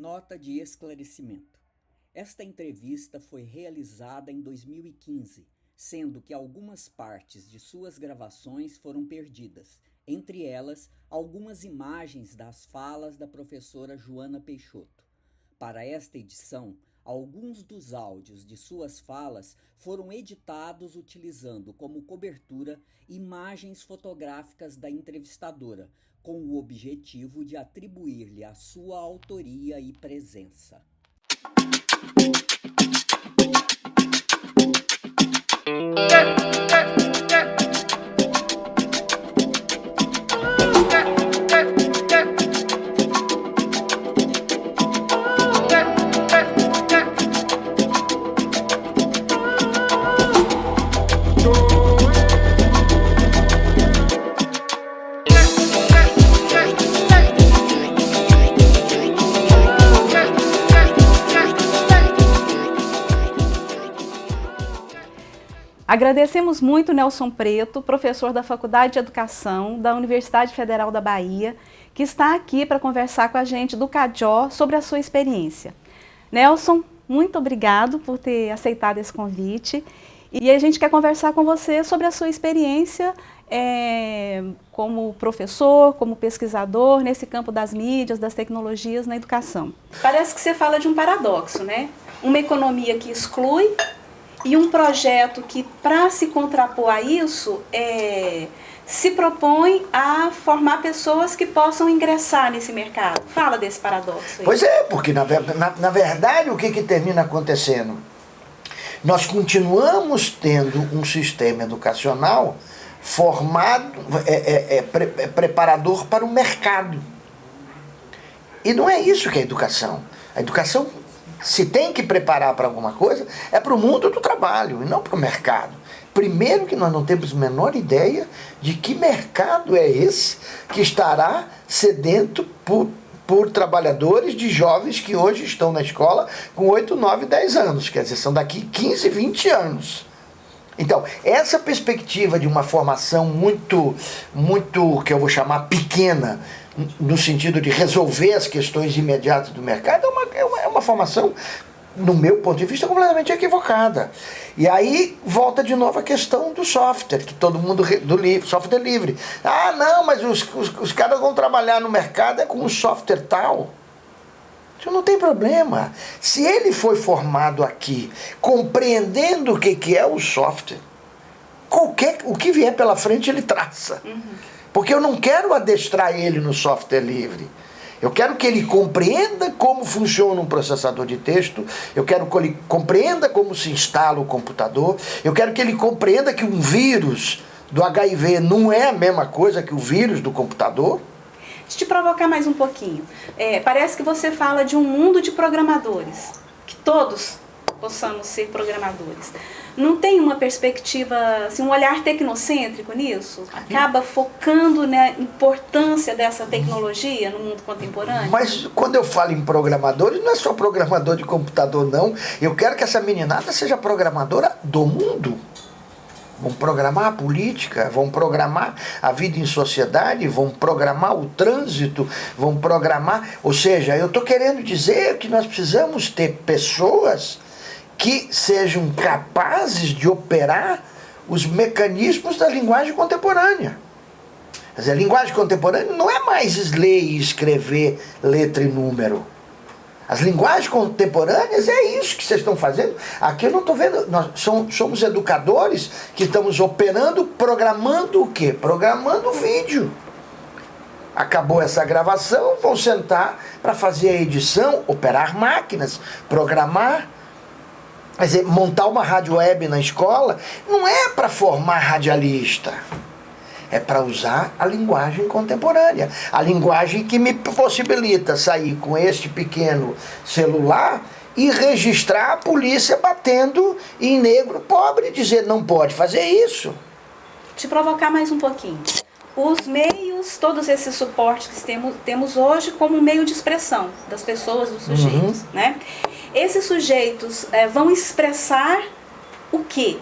Nota de esclarecimento. Esta entrevista foi realizada em 2015, sendo que algumas partes de suas gravações foram perdidas, entre elas algumas imagens das falas da professora Joana Peixoto. Para esta edição, alguns dos áudios de suas falas foram editados utilizando como cobertura imagens fotográficas da entrevistadora, com o objetivo de atribuir-lhe a sua autoria e presença. Agradecemos muito Nelson Preto, professor da Faculdade de Educação da Universidade Federal da Bahia, que está aqui para conversar com a gente do CADJO sobre a sua experiência. Nelson, muito obrigado por ter aceitado esse convite. E a gente quer conversar com você sobre a sua experiência como professor, como pesquisador nesse campo das mídias, das tecnologias na educação. Parece que você fala de um paradoxo, né? Uma economia que exclui e um projeto que, para se contrapor a isso, se propõe a formar pessoas que possam ingressar nesse mercado. Fala desse paradoxo aí. Pois é, porque na verdade o que termina acontecendo? Nós continuamos tendo um sistema educacional formado, preparador para o mercado. E não é isso que é educação. A educação, se tem que preparar para alguma coisa, é para o mundo do trabalho e não para o mercado. Primeiro que nós não temos a menor ideia de que mercado é esse que estará sedento por trabalhadores de jovens que hoje estão na escola com 8, 9, 10 anos. Quer dizer, são daqui 15, 20 anos. Então, essa perspectiva de uma formação muito, que eu vou chamar pequena, no sentido de resolver as questões imediatas do mercado, é uma formação, no meu ponto de vista, completamente equivocada. E aí volta de novo a questão do software, que todo mundo, software livre. Ah, não, mas os caras vão trabalhar no mercado com um software tal. Isso não tem problema. Se ele foi formado aqui, compreendendo o que é o software, o que vier pela frente ele traça. Porque eu não quero adestrar ele no software livre. Eu quero que ele compreenda como funciona um processador de texto, eu quero que ele compreenda como se instala o computador, eu quero que ele compreenda que um vírus do HIV não é a mesma coisa que o vírus do computador. Deixa eu te provocar mais um pouquinho. Parece que você fala de um mundo de programadores, que todos possamos ser programadores. Não tem uma perspectiva, assim, um olhar tecnocêntrico nisso? Acaba focando na importância dessa tecnologia no mundo contemporâneo? Mas quando eu falo em programadores, não é só programador de computador, não. Eu quero que essa meninada seja programadora do mundo. Vão programar a política, vão programar a vida em sociedade, vão programar o trânsito, vão programar... Ou seja, eu estou querendo dizer que nós precisamos ter pessoas que sejam capazes de operar os mecanismos da linguagem contemporânea. Quer dizer, a linguagem contemporânea não é mais ler e escrever letra e número. As linguagens contemporâneas é isso que vocês estão fazendo. Aqui eu não estou vendo, nós somos educadores que estamos operando, programando o quê? Programando o vídeo. Acabou essa gravação, vão sentar para fazer a edição, operar máquinas, programar. Quer dizer, montar uma rádio web na escola não é para formar radialista. É para usar a linguagem contemporânea. A linguagem que me possibilita sair com este pequeno celular e registrar a polícia batendo em negro pobre e dizer não pode fazer isso. Te provocar mais um pouquinho. Os meios, todos esses suportes que temos hoje como meio de expressão das pessoas, dos sujeitos, né? Esses sujeitos vão expressar o quê?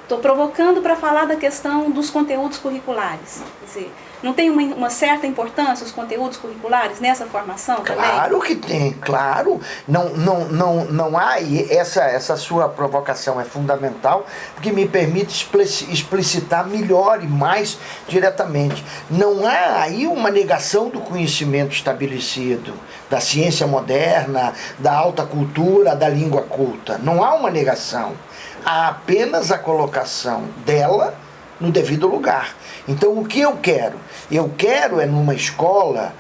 estou provocando para falar da questão dos conteúdos curriculares. Quer dizer, não tem uma certa importância os conteúdos curriculares nessa formação também? Claro que tem, claro. Não há, e essa sua provocação é fundamental, porque me permite explicitar melhor e mais diretamente. Não há aí uma negação do conhecimento estabelecido, da ciência moderna, da alta cultura, da língua culta. Não há uma negação. Há apenas a colocação dela no devido lugar. Então, o que eu quero? Eu quero numa escola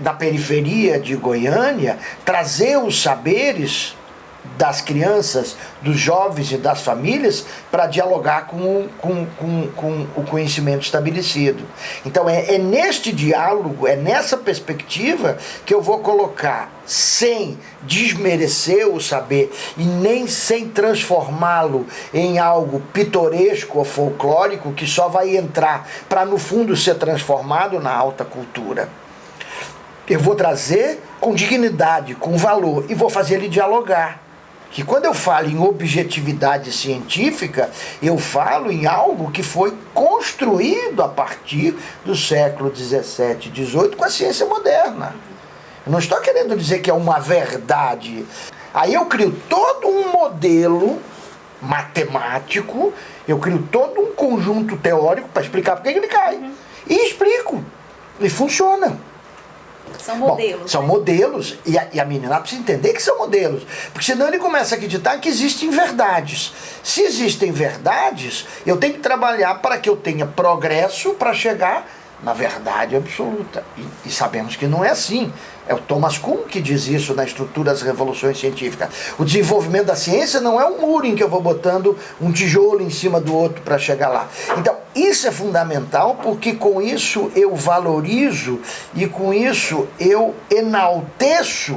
da periferia de Goiânia, trazer os saberes das crianças, dos jovens e das famílias para dialogar com o conhecimento estabelecido. Então é neste diálogo, é nessa perspectiva que eu vou colocar, sem desmerecer o saber e nem sem transformá-lo em algo pitoresco ou folclórico que só vai entrar para no fundo ser transformado na alta cultura. Eu vou trazer com dignidade, com valor, e vou fazer ele dialogar. Que quando eu falo em objetividade científica, eu falo em algo que foi construído a partir do século XVII, XVIII com a ciência moderna. Eu não estou querendo dizer que é uma verdade. Aí eu crio todo um modelo matemático, eu crio todo um conjunto teórico para explicar por que ele cai. E explico. E funciona. São modelos. Bom, são modelos, e a menina precisa entender que são modelos, porque senão ele começa a acreditar que existem verdades. Se existem verdades, eu tenho que trabalhar para que eu tenha progresso para chegar na verdade absoluta. E sabemos que não é assim. É o Thomas Kuhn que diz isso na estrutura das revoluções científicas. O desenvolvimento da ciência não é um muro em que eu vou botando um tijolo em cima do outro para chegar lá. Então, isso é fundamental, porque com isso eu valorizo e com isso eu enalteço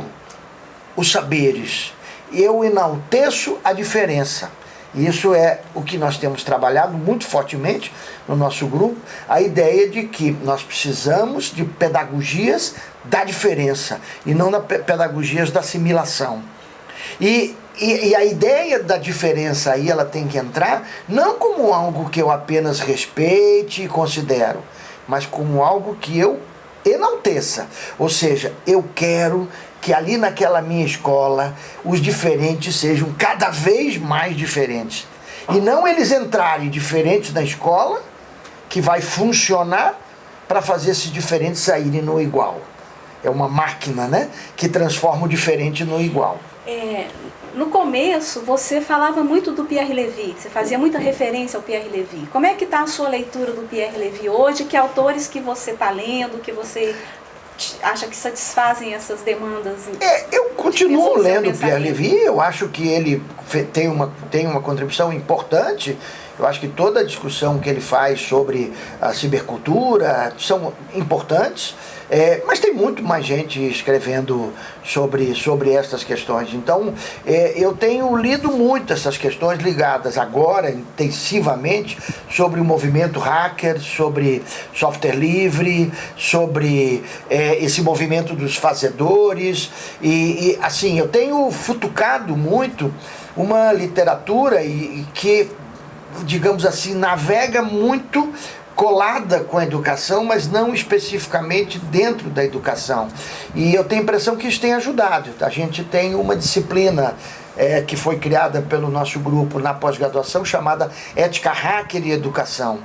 os saberes. Eu enalteço a diferença. Isso é o que nós temos trabalhado muito fortemente no nosso grupo, a ideia de que nós precisamos de pedagogias da diferença e não de pedagogias da assimilação. E a ideia da diferença aí, ela tem que entrar não como algo que eu apenas respeite e considero, mas como algo que eu enalteça. Ou seja, eu quero que ali naquela minha escola os diferentes sejam cada vez mais diferentes. E não eles entrarem diferentes na escola, que vai funcionar para fazer esses diferentes saírem no igual. É uma máquina, né, que transforma o diferente no igual. No começo, você falava muito do Pierre Levy, você fazia muita referência ao Pierre Levy. Como é que está a sua leitura do Pierre Levy hoje? Que autores que você está lendo, que você acha que satisfazem essas demandas? Eu continuo lendo o Pierre Levy, eu acho que ele tem uma contribuição importante. Eu acho que toda a discussão que ele faz sobre a cibercultura são importantes, mas tem muito mais gente escrevendo sobre essas questões. Então, eu tenho lido muito essas questões ligadas agora, intensivamente, sobre o movimento hacker, sobre software livre, sobre esse movimento dos fazedores. E assim, eu tenho futucado muito uma literatura que, digamos assim, navega muito colada com a educação, mas não especificamente dentro da educação. E eu tenho a impressão que isso tem ajudado. A gente tem uma disciplina que foi criada pelo nosso grupo na pós-graduação, chamada Ética Hacker e Educação,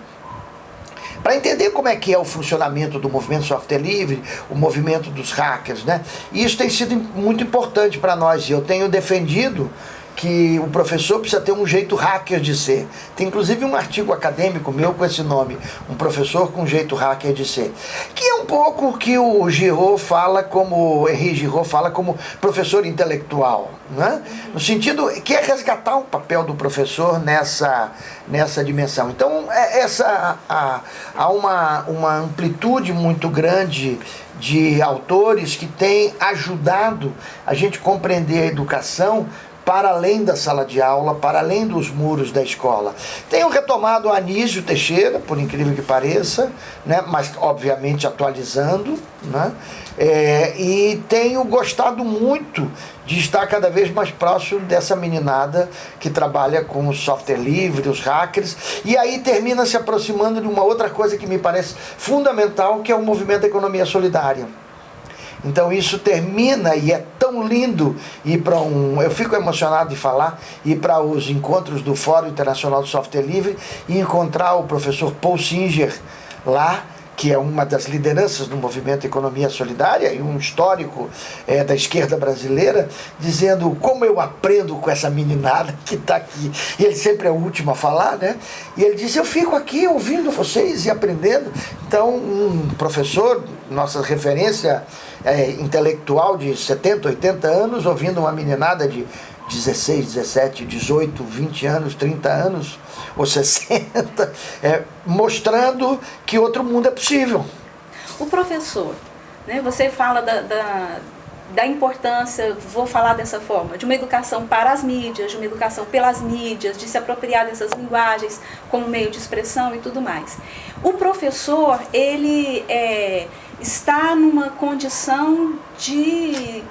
para entender como é que é o funcionamento do movimento software livre, o movimento dos hackers, né? E isso tem sido muito importante para nós. Eu tenho defendido que o professor precisa ter um jeito hacker de ser. Tem inclusive um artigo acadêmico meu com esse nome, um professor com jeito hacker de ser, que é um pouco o que o Henri Giraud fala como professor intelectual, né? No sentido que é resgatar o papel do professor nessa dimensão. Então, há uma amplitude muito grande de autores que têm ajudado a gente compreender a educação para além da sala de aula, para além dos muros da escola. Tenho retomado o Anísio Teixeira, por incrível que pareça, né? Mas obviamente atualizando, né? E tenho gostado muito de estar cada vez mais próximo dessa meninada que trabalha com o software livre, os hackers, e aí termina se aproximando de uma outra coisa que me parece fundamental, que é o movimento da economia solidária. Então isso termina, e é tão lindo ir para eu fico emocionado de falar, ir para os encontros do Fórum Internacional do Software Livre e encontrar o professor Paul Singer lá, que é uma das lideranças do movimento Economia Solidária e um histórico da esquerda brasileira, dizendo como eu aprendo com essa meninada que está aqui. E ele sempre é o último a falar, né? E ele diz, eu fico aqui ouvindo vocês e aprendendo. Então, um professor, nossa referência intelectual de 70, 80 anos, ouvindo uma meninada de 16, 17, 18, 20 anos, 30 anos, ou 60, mostrando que outro mundo é possível. O professor, né, você fala da importância, vou falar dessa forma, de uma educação para as mídias, de uma educação pelas mídias, de se apropriar dessas linguagens como meio de expressão e tudo mais. O professor, ele está numa condição de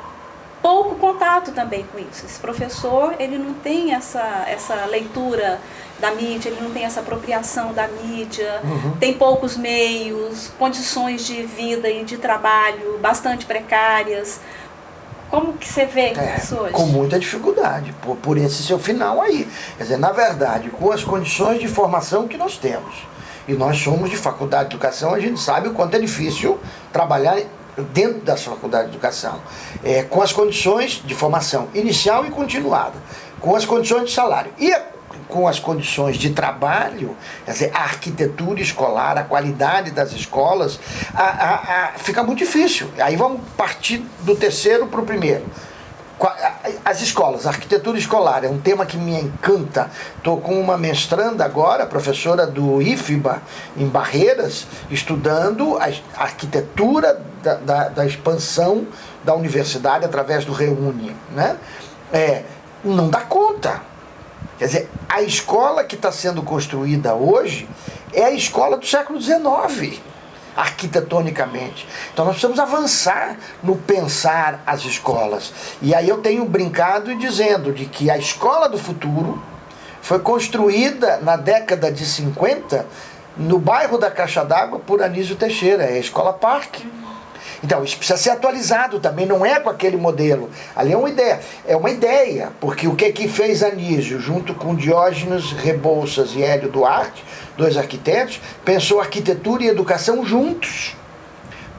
pouco contato também com isso. Esse professor, ele não tem essa leitura da mídia, ele não tem essa apropriação da mídia, tem poucos meios, condições de vida e de trabalho bastante precárias. Como que você vê isso hoje? Com muita dificuldade, por esse seu final aí. Quer dizer, na verdade, com as condições de formação que nós temos, e nós somos de faculdade de educação, a gente sabe o quanto é difícil trabalhar dentro da faculdade de educação, com as condições de formação inicial e continuada, com as condições de salário e com as condições de trabalho, quer dizer, a arquitetura escolar, a qualidade das escolas, fica muito difícil. Aí vamos partir do terceiro para o primeiro. As escolas, a arquitetura escolar é um tema que me encanta. Estou com uma mestranda agora, professora do IFBA, em Barreiras, estudando a arquitetura da expansão da universidade através do Reúne, né? Não dá conta. Quer dizer, a escola que está sendo construída hoje é a escola do século XIX, arquitetonicamente. Então nós precisamos avançar no pensar as escolas. E aí eu tenho brincado e dizendo de que a escola do futuro foi construída na década de 50 no bairro da Caixa d'Água por Anísio Teixeira, é a Escola Parque. Então, isso precisa ser atualizado também, não é com aquele modelo. Ali é uma ideia, porque o que fez Anísio, junto com Diógenes Rebouças e Hélio Duarte, dois arquitetos, pensou arquitetura e educação juntos.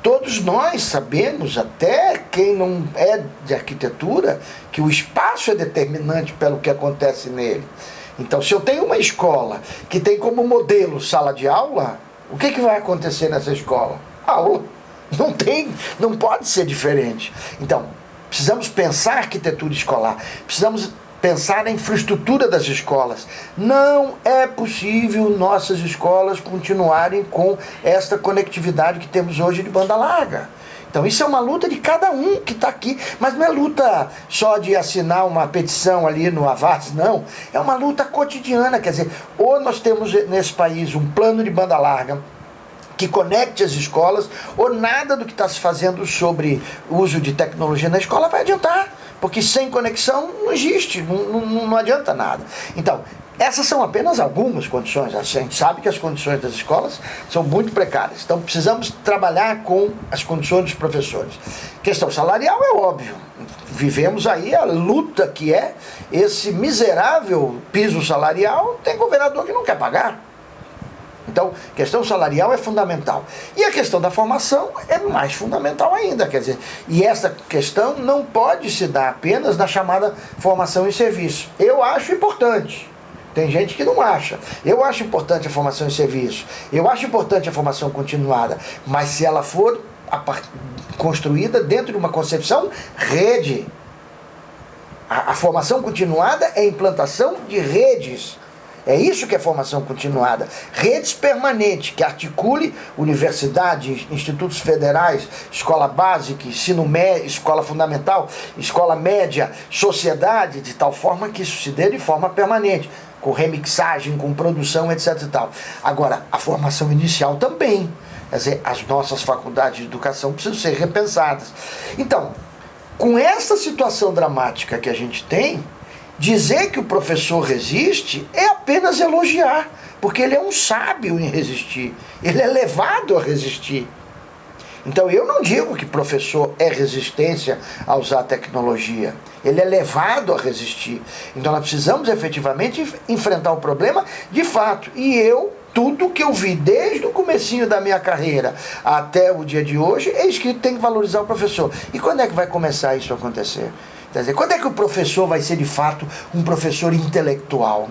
Todos nós sabemos, até quem não é de arquitetura, que o espaço é determinante pelo que acontece nele. Então, se eu tenho uma escola que tem como modelo sala de aula, o que vai acontecer nessa escola? Não pode ser diferente. Então, precisamos pensar arquitetura escolar, precisamos pensar na infraestrutura das escolas. Não é possível nossas escolas continuarem com esta conectividade que temos hoje de banda larga. Então isso é uma luta de cada um que está aqui, mas não é luta só de assinar uma petição ali no Avaz, não. É uma luta cotidiana, quer dizer, ou nós temos nesse país um plano de banda larga que conecte as escolas, ou nada do que está se fazendo sobre o uso de tecnologia na escola vai adiantar, porque sem conexão não existe, não adianta nada. Então, essas são apenas algumas condições. A gente sabe que as condições das escolas são muito precárias, então precisamos trabalhar com as condições dos professores. Questão salarial é óbvio, vivemos aí a luta que é esse miserável piso salarial, tem governador que não quer pagar. Então, a questão salarial é fundamental. E a questão da formação é mais fundamental ainda. Quer dizer, e essa questão não pode se dar apenas na chamada formação em serviço. Eu acho importante. Tem gente que não acha. Eu acho importante a formação em serviço. Eu acho importante a formação continuada. Mas se ela for construída dentro de uma concepção rede. A formação continuada é a implantação de redes. É isso que é formação continuada. Redes permanentes, que articule universidade, institutos federais, escola básica, ensino médio, escola fundamental, escola média, sociedade, de tal forma que isso se dê de forma permanente, com remixagem, com produção, etc. e tal. Agora, a formação inicial também. Quer dizer, as nossas faculdades de educação precisam ser repensadas. Então, com essa situação dramática que a gente tem, dizer que o professor resiste é apenas elogiar, porque ele é um sábio em resistir, ele é levado a resistir. Então eu não digo que professor é resistência a usar tecnologia, ele é levado a resistir. Então nós precisamos efetivamente enfrentar o problema de fato. E tudo que eu vi desde o comecinho da minha carreira até o dia de hoje é escrito que tem que valorizar o professor. E quando é que vai começar isso a acontecer? Quer dizer, quando é que o professor vai ser de fato um professor intelectual?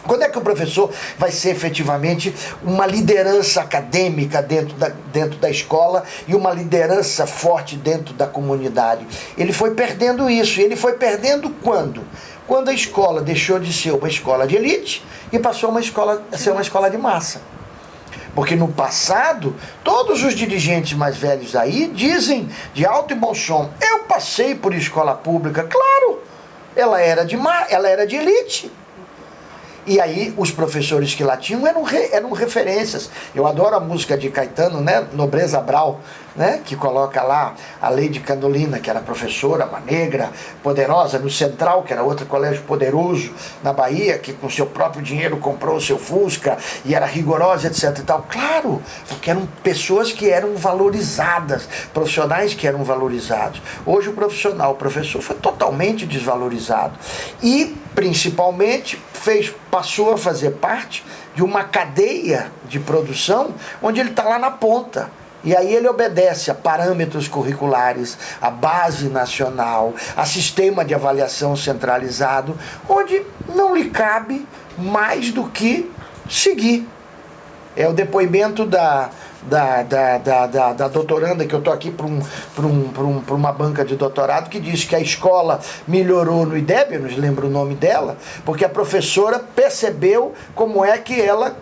Quando é que o professor vai ser efetivamente uma liderança acadêmica dentro da escola e uma liderança forte dentro da comunidade? Ele foi perdendo isso. E ele foi perdendo quando? Quando a escola deixou de ser uma escola de elite e passou a ser uma escola de massa. Porque no passado, todos os dirigentes mais velhos aí dizem de alto e bom som: eu passei por escola pública. Claro, ela era de elite. E aí os professores que lá tinham eram referências. Eu adoro a música de Caetano, né? Nobreza Brau, né? Que coloca lá a Lady Candolina, que era professora, uma negra, poderosa, no Central, que era outro colégio poderoso na Bahia, que com seu próprio dinheiro comprou o seu Fusca e era rigorosa, etc. e tal. Claro, porque eram pessoas que eram valorizadas, profissionais que eram valorizados. Hoje o professor foi totalmente desvalorizado. E, principalmente, passou a fazer parte de uma cadeia de produção onde ele está lá na ponta. E aí ele obedece a parâmetros curriculares, a base nacional, a sistema de avaliação centralizado, onde não lhe cabe mais do que seguir. É o depoimento da doutoranda, que eu estou aqui para uma banca de doutorado, que diz que a escola melhorou no IDEB, eu não lembro o nome dela, porque a professora percebeu como é que ela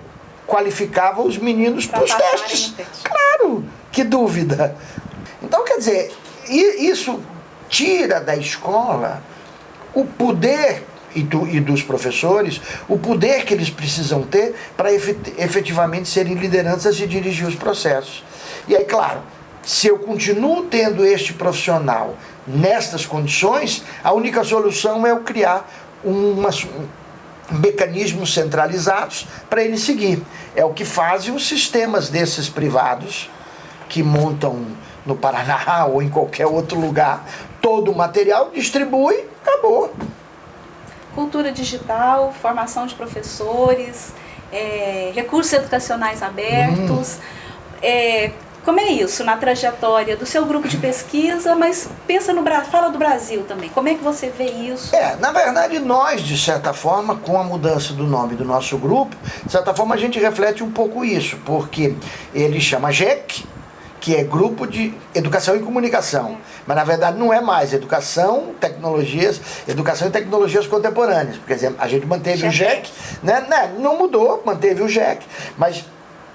qualificava os meninos para os testes. Claro, que dúvida. Então, quer dizer, isso tira da escola o poder e dos professores, o poder que eles precisam ter para efetivamente serem lideranças e dirigir os processos. E aí, claro, se eu continuo tendo este profissional nestas condições, a única solução é eu criar mecanismos centralizados para ele seguir. É o que fazem os sistemas desses privados que montam no Paraná ou em qualquer outro lugar todo o material, distribui, acabou. Cultura digital, formação de professores, recursos educacionais abertos. Como é isso na trajetória do seu grupo de pesquisa, mas fala do Brasil também. Como é que você vê isso? Na verdade, nós, de certa forma, com a mudança do nome do nosso grupo, de certa forma a gente reflete um pouco isso, porque ele chama GEC, que é Grupo de Educação e Comunicação. Mas, na verdade, não é mais Educação e Tecnologias Contemporâneas. Por exemplo, a gente manteve o GEC, né? Não mudou, manteve o GEC, mas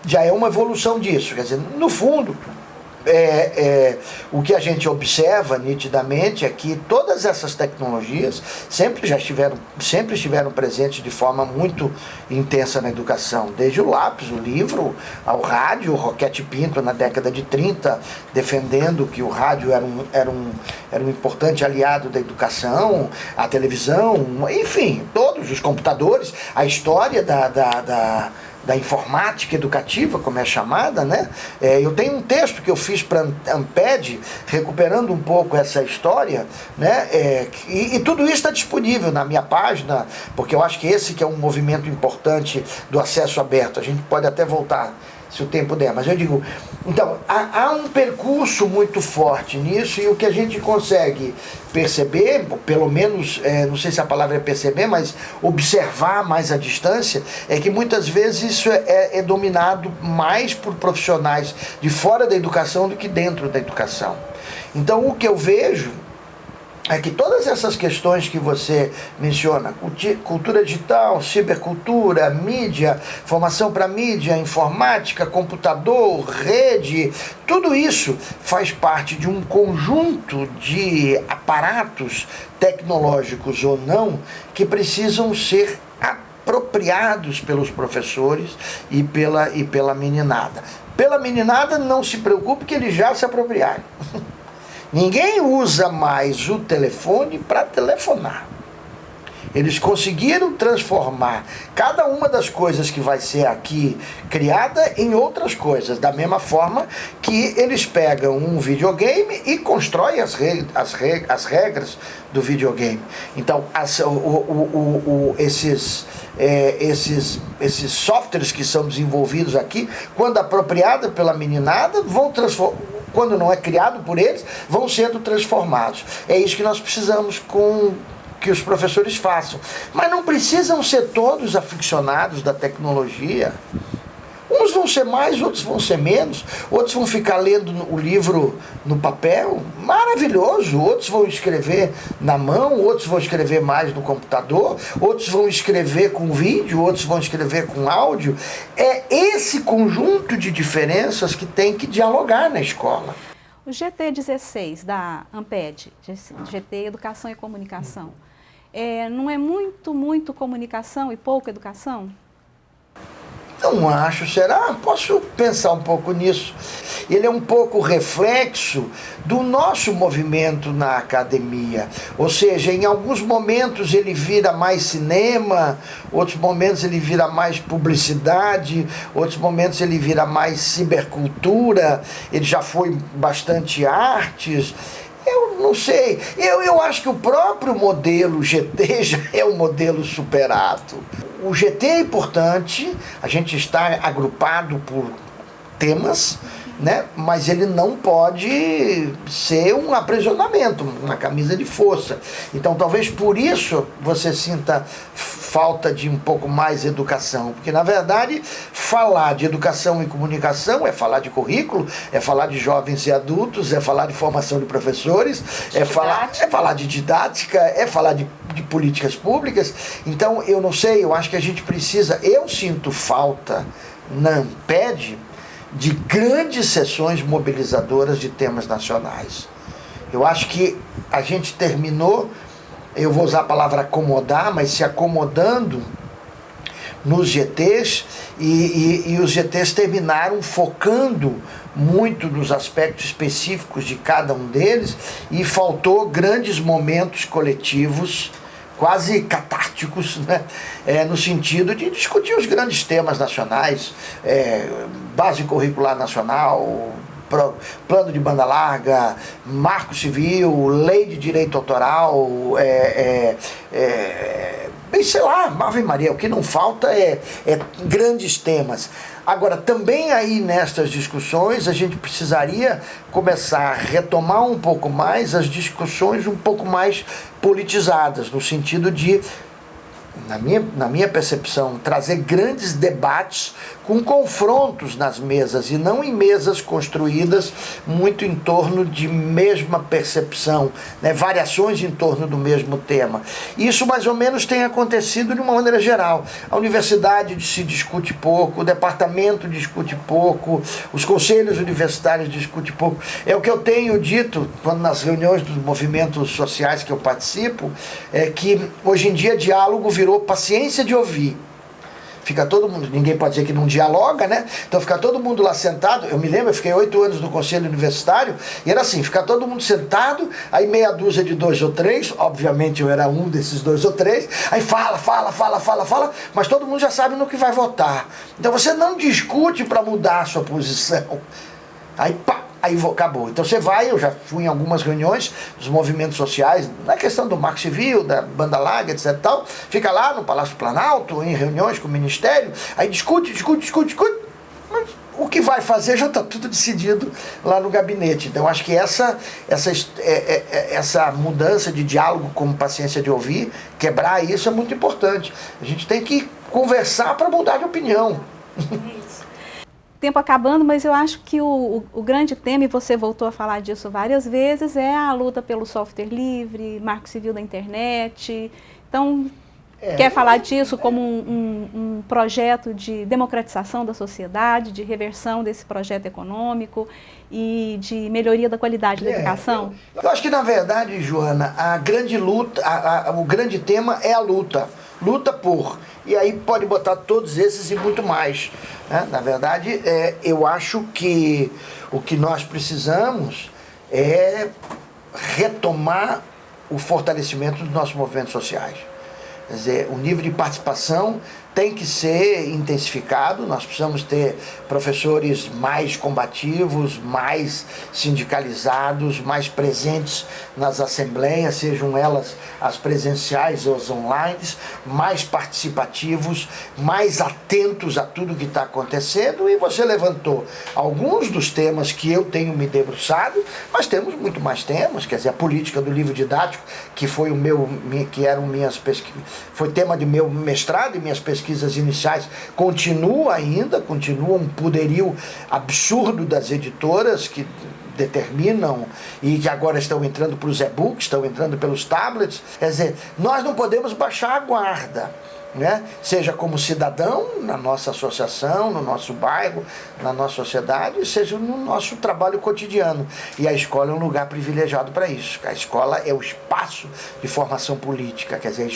já é uma evolução disso. Quer dizer, no fundo, o que a gente observa nitidamente é que todas essas tecnologias sempre estiveram presentes de forma muito intensa na educação, desde o lápis, o livro, ao rádio, o Roquete Pinto na década de 30, defendendo que o rádio era um importante aliado da educação, a televisão, enfim, todos os computadores, a história da informática educativa, como é chamada, né? Eu tenho um texto que eu fiz para a Amped, recuperando um pouco essa história, né? E tudo isso está disponível na minha página, porque eu acho que esse que é um movimento importante do acesso aberto. A gente pode até voltar, se o tempo der, mas eu digo, então, há um percurso muito forte nisso, e o que a gente consegue perceber, pelo menos, não sei se a palavra é perceber, mas observar mais à distância, é que muitas vezes isso é dominado mais por profissionais de fora da educação do que dentro da educação. Então, o que eu vejo é que todas essas questões que você menciona, cultura digital, cibercultura, mídia, formação para mídia, informática, computador, rede, tudo isso faz parte de um conjunto de aparatos tecnológicos ou não que precisam ser apropriados pelos professores e pela meninada. Pela meninada, não se preocupe que eles já se apropriaram. Ninguém usa mais o telefone para telefonar. Eles conseguiram transformar cada uma das coisas que vai ser aqui criada em outras coisas, da mesma forma que eles pegam um videogame e constroem as regras do videogame. Então, esses softwares que são desenvolvidos aqui, quando apropriados pela meninada, vão transformar. Quando não é criado por eles, vão sendo transformados. É isso que nós precisamos que os professores façam. Mas não precisam ser todos aficionados da tecnologia. Uns vão ser mais, outros vão ser menos. Outros vão ficar lendo o livro no papel, maravilhoso. Outros vão escrever na mão, outros vão escrever mais no computador, outros vão escrever com vídeo, outros vão escrever com áudio. É esse conjunto de diferenças que tem que dialogar na escola. O GT16 da ANPED, GT Educação e Comunicação, não é muito comunicação e pouca educação? Não acho, será? Posso pensar um pouco nisso. Ele é um pouco reflexo do nosso movimento na academia. Ou seja, em alguns momentos ele vira mais cinema, outros momentos ele vira mais publicidade, outros momentos ele vira mais cibercultura, ele já foi bastante artes. Eu não sei, eu acho que o próprio modelo GT já é um modelo superado. O GT é importante, a gente está agrupado por temas, né? Mas ele não pode ser um aprisionamento, uma camisa de força. Então talvez por isso você sinta falta de um pouco mais educação, porque na verdade falar de educação e comunicação é falar de currículo, é falar de jovens e adultos, é falar de formação de professores, é falar de didática, é falar de políticas públicas. Então eu não sei, eu acho que a gente precisa, eu sinto falta na ANPED de grandes sessões mobilizadoras de temas nacionais. Eu acho que a gente terminou, eu vou usar a palavra acomodar, mas se acomodando nos GTs, e os GTs terminaram focando muito nos aspectos específicos de cada um deles, e faltou grandes momentos coletivos, quase catárticos, né? No sentido de discutir os grandes temas nacionais, base curricular nacional, plano de banda larga, marco civil, lei de direito autoral, bem, sei lá, Ave Maria, o que não falta é grandes temas. Agora, também aí nestas discussões, a gente precisaria começar a retomar um pouco mais as discussões um pouco mais politizadas, no sentido de, na minha percepção, trazer grandes debates com confrontos nas mesas e não em mesas construídas muito em torno de mesma percepção, né? Variações em torno do mesmo tema. Isso mais ou menos tem acontecido de uma maneira geral. A universidade se discute pouco, o departamento discute pouco, os conselhos universitários discutem pouco. É o que eu tenho dito quando nas reuniões dos movimentos sociais que eu participo, é que hoje em dia diálogo virou paciência de ouvir. Fica todo mundo, ninguém pode dizer que não dialoga, né? Então fica todo mundo lá sentado. Eu me lembro, eu fiquei 8 anos no conselho universitário, e era assim, fica todo mundo sentado, aí meia dúzia de 2 ou 3, obviamente eu era um desses 2 ou 3, aí fala, mas todo mundo já sabe no que vai votar. Então você não discute para mudar a sua posição. Aí pá! Aí acabou. Então você vai, eu já fui em algumas reuniões dos movimentos sociais, na questão do Marco Civil, da banda larga, etc. Tal, fica lá no Palácio Planalto, em reuniões com o Ministério, aí discute, mas o que vai fazer já está tudo decidido lá no gabinete. Então acho que essa mudança de diálogo como paciência de ouvir, quebrar isso é muito importante. A gente tem que conversar para mudar de opinião. tempo acabando, mas eu acho que o grande tema, e você voltou a falar disso várias vezes, é a luta pelo software livre, marco civil da internet. Então, quer falar disso como um projeto de democratização da sociedade, de reversão desse projeto econômico e de melhoria da qualidade da educação? Eu acho que, na verdade, Joana, a grande luta, o grande tema é a luta. Luta por. E aí pode botar todos esses e muito mais. Né? Na verdade, eu acho que o que nós precisamos é retomar o fortalecimento dos nossos movimentos sociais. Quer dizer, o nível de participação tem que ser intensificado, nós precisamos ter professores mais combativos, mais sindicalizados, mais presentes nas assembleias, sejam elas as presenciais ou as online, mais participativos, mais atentos a tudo que está acontecendo. E você levantou alguns dos temas que eu tenho me debruçado, mas temos muito mais temas, quer dizer, a política do livro didático, que foi foi tema de meu mestrado e minhas pesquisas iniciais, continua um poderio absurdo das editoras que determinam e que agora estão entrando para os e-books, estão entrando pelos tablets. Quer dizer, nós não podemos baixar a guarda, né? Seja como cidadão, na nossa associação, no nosso bairro, na nossa sociedade, seja no nosso trabalho cotidiano. E a escola é um lugar privilegiado para isso. A escola é o espaço de formação política, quer dizer,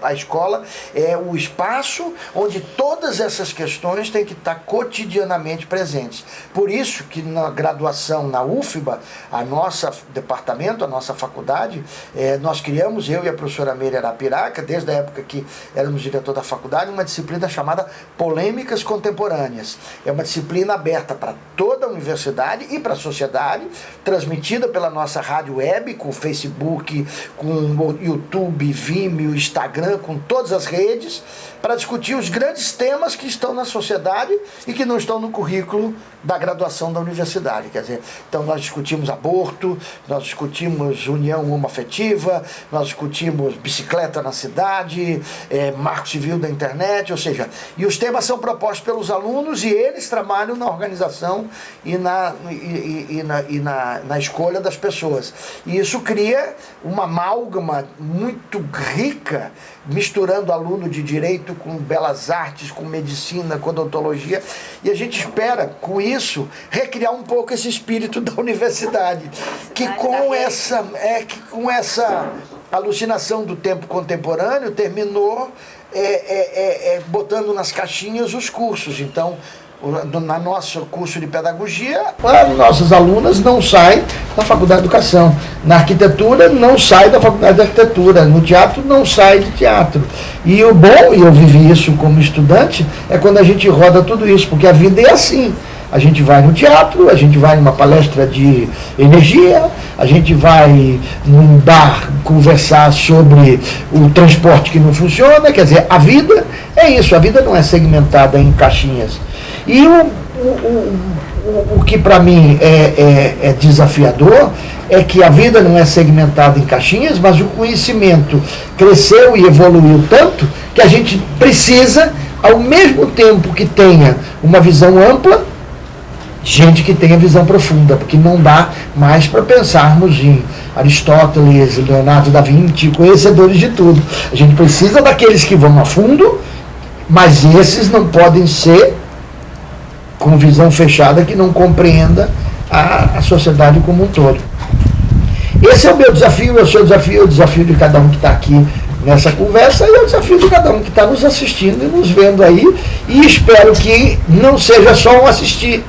a escola é o espaço onde todas essas questões têm que estar cotidianamente presentes. Por isso que na graduação na UFBA, a nossa departamento, a nossa faculdade, nós criamos, eu e a professora Meire Arapiraca, desde a época que éramos diretor da faculdade, uma disciplina chamada Polêmicas Contemporâneas. É uma disciplina aberta para toda a universidade e para a sociedade, transmitida pela nossa rádio web, com Facebook, com YouTube, Vimeo, Instagram, com todas as redes, para discutir os grandes temas que estão na sociedade e que não estão no currículo da graduação da universidade. Quer dizer, então nós discutimos aborto, nós discutimos união homoafetiva, nós discutimos bicicleta na cidade, marco civil da internet, ou seja, e os temas são propostos pelos alunos e eles trabalham na organização e na escolha das pessoas. E isso cria uma amálgama muito rica, misturando aluno de direito com belas artes, com medicina, com odontologia, e a gente espera, com isso, recriar um pouco esse espírito da universidade, que com essa alucinação do tempo contemporâneo terminou botando nas caixinhas os cursos. Então, no nosso curso de pedagogia, as nossas alunas não saem da faculdade de educação. Na arquitetura, não sai da faculdade de arquitetura. No teatro, não sai de teatro. E o bom, e eu vivi isso como estudante, é quando a gente roda tudo isso, porque a vida é assim. A gente vai no teatro, a gente vai numa palestra de energia, a gente vai num bar conversar sobre o transporte que não funciona. Quer dizer, a vida é isso, a vida não é segmentada em caixinhas. E o que para mim é desafiador é que a vida não é segmentada em caixinhas, mas o conhecimento cresceu e evoluiu tanto que a gente precisa, ao mesmo tempo que tenha uma visão ampla, gente que tenha visão profunda, porque não dá mais para pensarmos em Aristóteles, Leonardo da Vinci, conhecedores de tudo. A gente precisa daqueles que vão a fundo, mas esses não podem ser com visão fechada, que não compreenda a sociedade como um todo. Esse é o meu desafio, é o seu desafio, é o desafio de cada um que está aqui nessa conversa, e é o desafio de cada um que está nos assistindo e nos vendo aí, e espero que não seja só um assistir,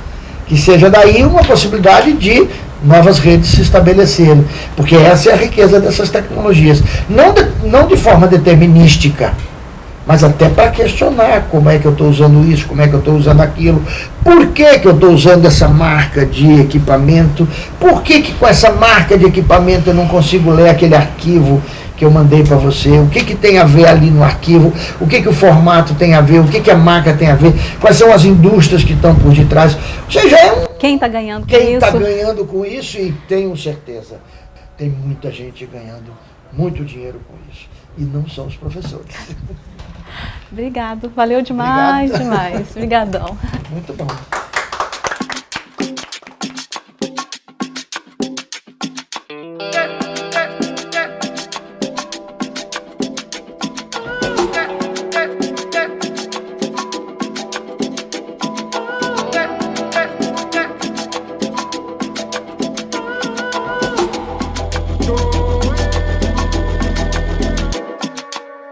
que seja daí uma possibilidade de novas redes se estabelecerem, porque essa é a riqueza dessas tecnologias, não de forma determinística, mas até para questionar como é que eu estou usando isso, como é que eu estou usando aquilo, por que eu estou usando essa marca de equipamento, por que com essa marca de equipamento eu não consigo ler aquele arquivo que eu mandei para você, o que tem a ver ali no arquivo, o que o formato tem a ver, o que a marca tem a ver, quais são as indústrias que estão por detrás. Ou seja, quem está ganhando com isso? Quem está ganhando com isso, e tenho certeza, tem muita gente ganhando muito dinheiro com isso, e não são os professores. Obrigado, valeu demais, demais. Obrigadão. Muito bom.